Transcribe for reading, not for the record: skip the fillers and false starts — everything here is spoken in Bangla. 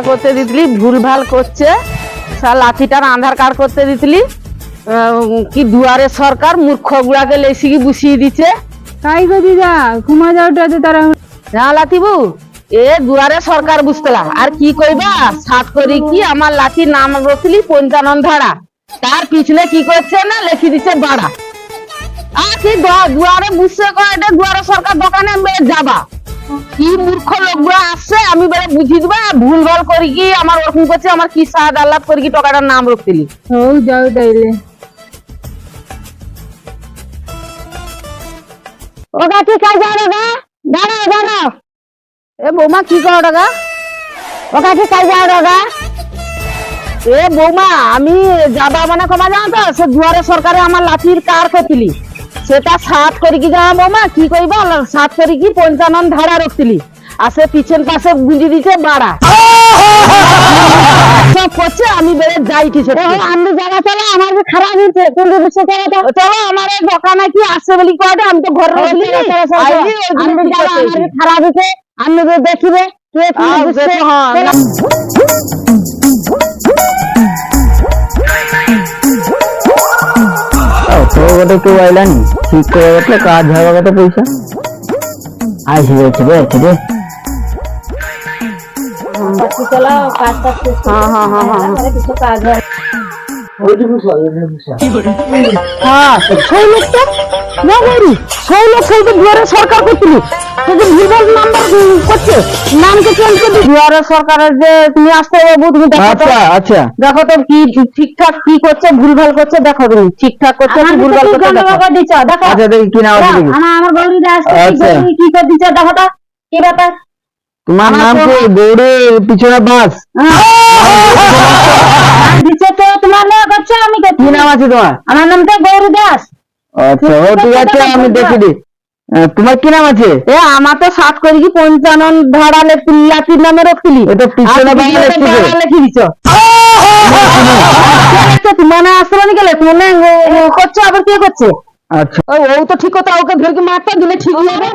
করতে দিতলি, ভুলভাল করছে। লাঠিটার আধার কার্ড করতে দিতলি, কি দুয়ারে সরকার মূর্খ গুড়াকে লেসিকি বসিয়ে দিচ্ছে। তাই গো দিদা, ঘুমা যাওটাতে তারা না লাঠিবু, এ দুয়ারে সরকার বুঝতলা আর কি কইবা। সাত করি কি আমার লাঠির নাম রখলি পঞ্চানন ধারা, তার পিছনে কি করছে না লেখি দিচ্ছে বাড়া। আর কি দুয়ারে বুঝছে কয়টা দুয়ারে সরকার দোকানে যাবা, কি মূর্খ লোকগুলো আসছে আমি বেড়ে বুঝিয়ে দিবা। ভুল ভাল করি কি আমার ওরকম করছে, আমার কি সাদ আল্লাহ করি কি টাকাটার নাম রখলি। ও যাও তাইলে। ওটা কি কাজ যাবে গা, দাঁড়াও দাঁড়াও। এ বৌমা কি করো টাকা, ওটা কি কাজ যাবে গা। এ বৌমা আমি যাবা মানে কমা যাও তো, সে দুয়ারে সরকারে আমার লাঠির কার করছিলি, সেটা সাত করি কি যা বৌমা কি কইবা, সাত করি কি পঞ্চানন ধারা রখছিলি, আর সে পিছন পাশে বুঝি দিছে বাড়া। সব করছে আমি বেড়ে যাই কিছু আমি জায়গা চলো, আমার যে খারাপ হয়েছে চলো আমার দোকানে কি আসছে বলি কয়টা, আমি তো ঘরে খারাপ হয়েছে আমি দেখিবে তো কেউ আইলানি ঠিক করে গেছে, কাজ হবে কত পয়সা আসি বলছি রে রে। সরকার করছিল করছে, নামকে চেঞ্জ করে দুয়ারে সরকারের যে তুমি আসতে বাবু, তুমি আচ্ছা দেখো তো কি ঠিকঠাক কি করছে, ভুলভাল করছে, দেখো তুমি ঠিকঠাক করছে কি ভুলভাল করছে দেখো। আচ্ছা দেখি কি নাম আছে দেখি। আমার গৌরী দাস আচ্ছা। কি করে দিচ্ছে দেখো তো কি ব্যাপার। তোমার নাম কি গৌড়ের পিছনে বাস দিচ্ছে তো তোমার নাম করছে, আমি কি নাম আছে তোমার? আমার নামটা গৌরী দাস। আচ্ছা ও ঠিক আছে আমি দেখি দি। তোমার কি নাম আছে? এ আমার তো সাত করি কি পঞ্চানন ধারা লাঠির নামে রখছিলি, এটা পিছনে বাংলা লিখি দিছ। মানে আসতে মানে গেলে মনে করছো আবার কে করছে। আচ্ছা ও তো ঠিক কথা, ওকে ধরে মারটা দিলে ঠিক হবে।